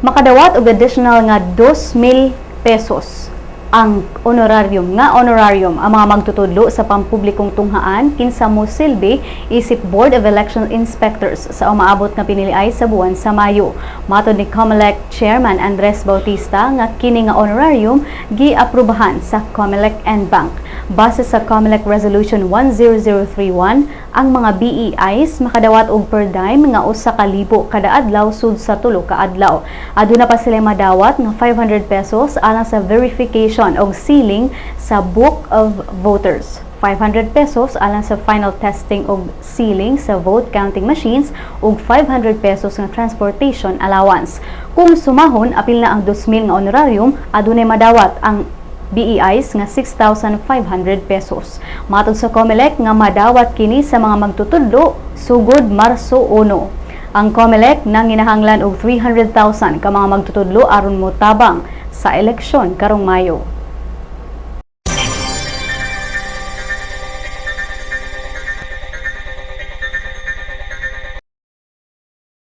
makadawat og additional nga 2,000 pesos ang honorarium ang mga magtutudlo sa pampublikong tunghaan kinsa mosilbi isip Board of Election Inspectors sa umaabot nga piniliay sa buwan sa Mayo. Matod ni COMELEC Chairman Andres Bautista nga kini nga honorarium giaprubahan sa COMELEC and Bank. Base sa COMELEC Resolution 10031, ang mga BEIs makadawat og per dime nga 1,000 kada adlaw sud sa 3 ka adlaw. Aduna pa sila madawat nga 500 pesos alang sa verification og sealing sa Book of Voters. 500 pesos alang sa final testing og sealing sa vote counting machines ug 500 pesos nga transportation allowance. Kung sumahon apil na ang 2,000 nga honorarium, adunay madawat ang BEIs nga 6,500 pesos. Matod sa COMELEC nga madawat kini sa mga magtutudlo sugod Marso 1. Ang COMELEC nang ginahanglan og 300,000 ka mga magtutudlo aron motabang sa eleksyon karong Mayo.